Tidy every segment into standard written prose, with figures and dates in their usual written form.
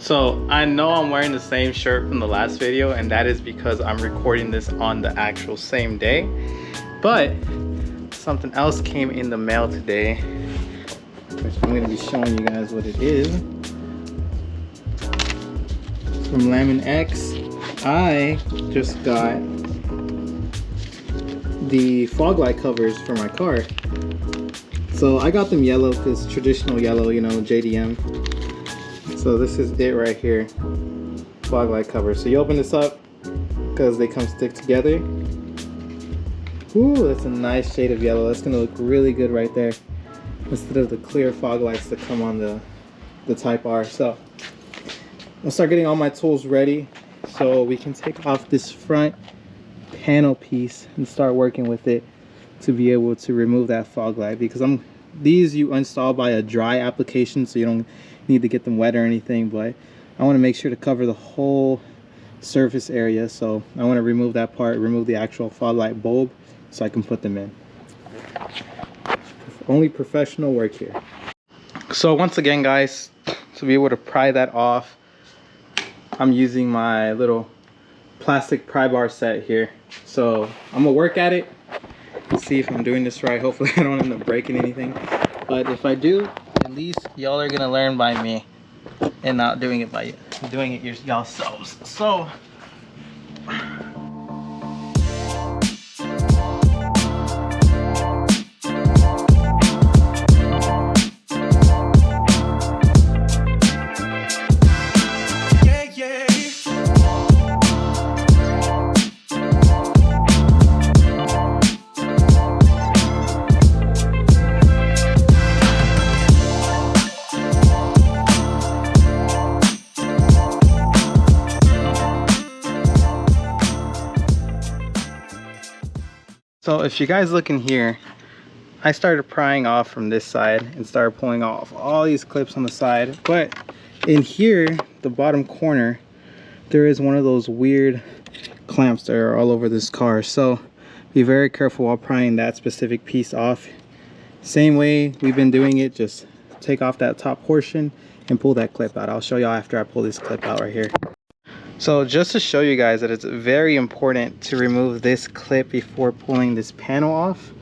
So I know I'm wearing the same shirt from the last video, and that is because I'm recording this on the actual same day. But something else came in the mail today, which I'm going to be showing you guys what it is. It's from LAMIN-X. I just got the fog light covers for my car. So I got them yellow because traditional yellow, you know, JDM. So this is it right here, fog light cover. So you open this up because they come stick together. Ooh, that's a nice shade of yellow. That's gonna look really good right there, instead of the clear fog lights that come on the Type R. So I'll start getting all my tools ready so we can take off this front panel piece and start working with it to be able to remove that fog light, because these you install by a dry application, so you don't need to get them wet or anything, but I want to make sure to cover the whole surface area. So I want to remove that part, remove the actual fog light bulb so I can put them in. Only professional work here. So once again guys, to be able to pry that off, I'm using my little plastic pry bar set here. So I'm gonna work at it and see if I'm doing this right. Hopefully I don't end up breaking anything, but if I do, at least y'all are gonna learn by me and not doing it by doing it yourselves. So So if you guys look in here, I started prying off from this side and started pulling off all these clips on the side. But in here, the bottom corner, there is one of those weird clamps that are all over this car. So be very careful while prying that specific piece off. Same way we've been doing it, just take off that top portion and pull that clip out. I'll show y'all after I pull this clip out right here. So just to show you guys that it's very important to remove this clip before pulling this panel off.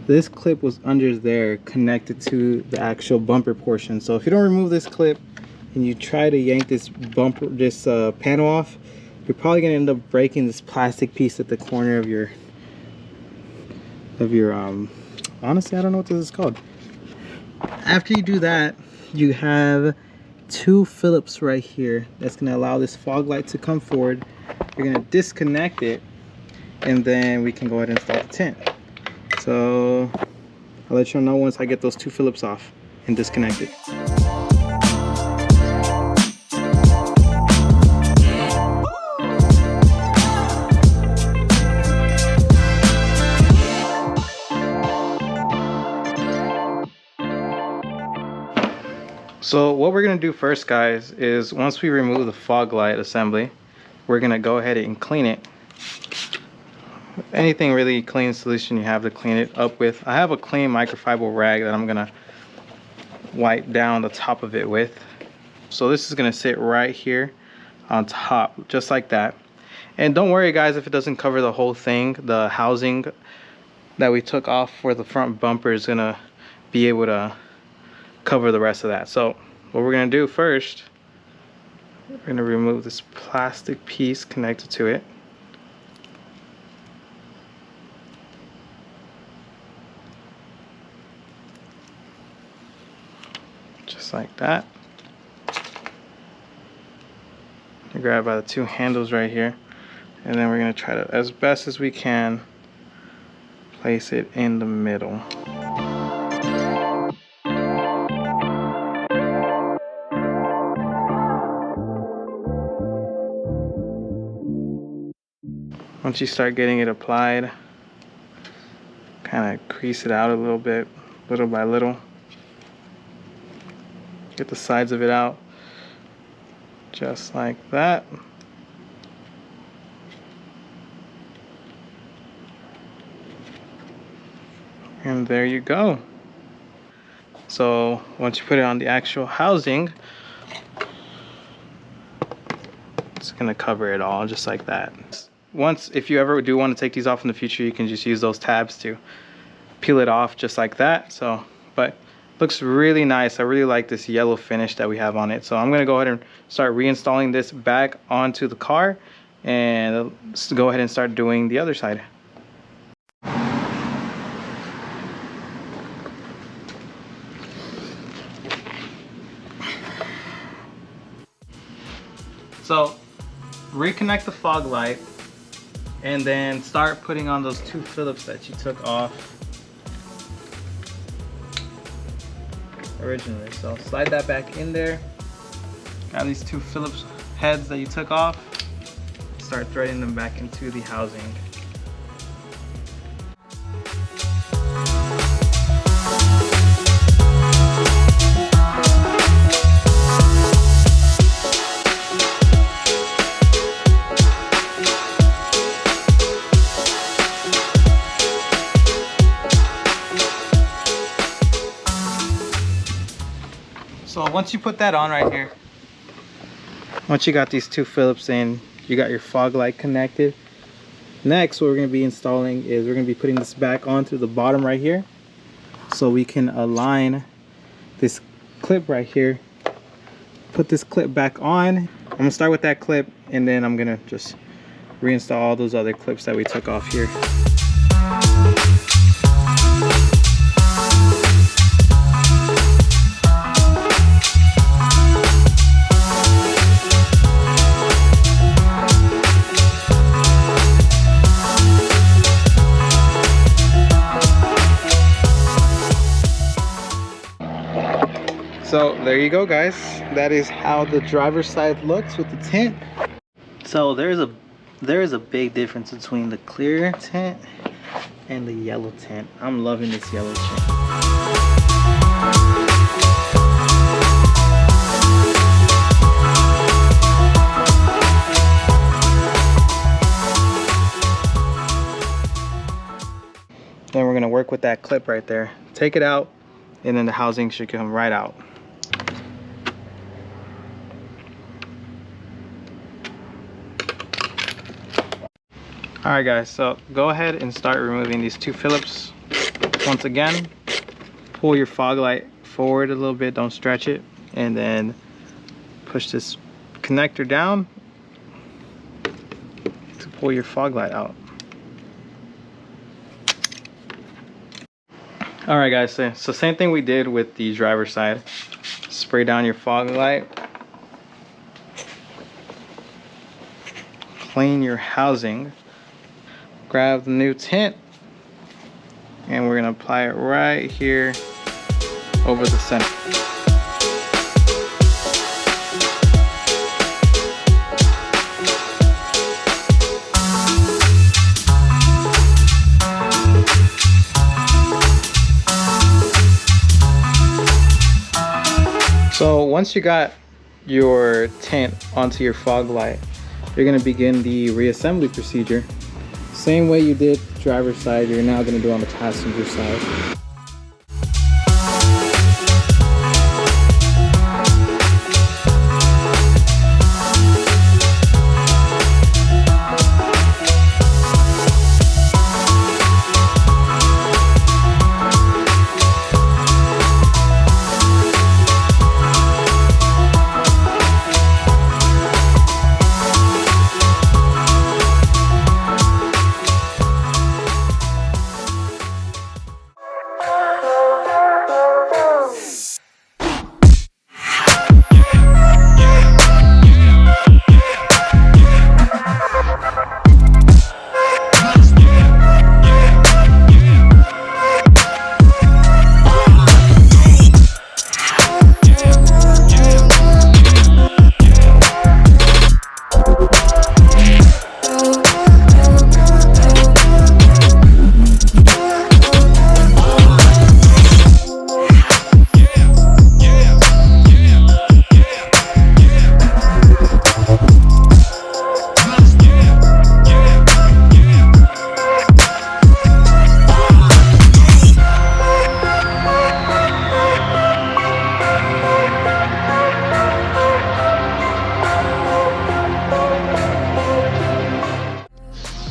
This clip was under there connected to the actual bumper portion. So if you don't remove this clip and you try to yank this panel off, you're probably gonna end up breaking this plastic piece at the corner of your honestly, I don't know what this is called. After you do that, you have two Phillips right here that's going to allow this fog light to come forward. You're going to disconnect it, and then we can go ahead and install the tint. So I'll let you know once I get those two Phillips off and disconnect it. So what we're going to do first guys is, once we remove the fog light assembly, we're going to go ahead and clean it. Anything really clean solution you have to clean it up with. I have a clean microfiber rag that I'm going to wipe down the top of it with. So this is going to sit right here on top, just like that. And don't worry guys if it doesn't cover the whole thing. The housing that we took off for the front bumper is going to be able to cover the rest of that. So what we're going to do first, we're going to remove this plastic piece connected to it. Just like that. You grab by the two handles right here, and then we're going to try to, as best as we can, place it in the middle. Once you start getting it applied, kind of crease it out a little bit, little by little. Get the sides of it out, just like that. And there you go. So once you put it on the actual housing, just gonna cover it all just like that. Once, if you ever do want to take these off in the future, you can just use those tabs to peel it off just like that. So, but looks really nice. I really like this yellow finish that we have on it. So I'm gonna go ahead and start reinstalling this back onto the car, and let's go ahead and start doing the other side. So reconnect the fog light and then start putting on those 2 Phillips that you took off originally. So slide that back in there. Got these 2 Phillips heads that you took off. Start threading them back into the housing. So once you put that on right here, once you got these 2 Phillips in, you got your fog light connected. Next, what we're going to be installing is we're going to be putting this back onto the bottom right here, so we can align this clip right here. Put this clip back on. I'm going to start with that clip, and then I'm going to just reinstall all those other clips that we took off here. So there you go, guys. That is how the driver's side looks with the tint. So there is a big difference between the clear tint and the yellow tint. I'm loving this yellow tint. Then we're gonna work with that clip right there. Take it out, and then the housing should come right out. Alright guys, so go ahead and start removing these 2 Phillips. Once again, pull your fog light forward a little bit, don't stretch it, and then push this connector down to pull your fog light out. Alright guys, so same thing we did with the driver's side. Spray down your fog light. Clean your housing. Grab the new tint, and we're gonna apply it right here over the center. So once you got your tint onto your fog light, you're gonna begin the reassembly procedure. Same way you did driver's side, you're now going to do on the passenger side.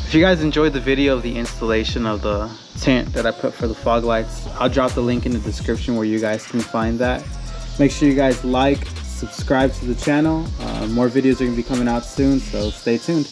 If you guys enjoyed the video of the installation of the tint that I put for the fog lights, I'll drop the link in the description where you guys can find that. Make sure you guys like, subscribe to the channel. More videos are going to be coming out soon, so stay tuned.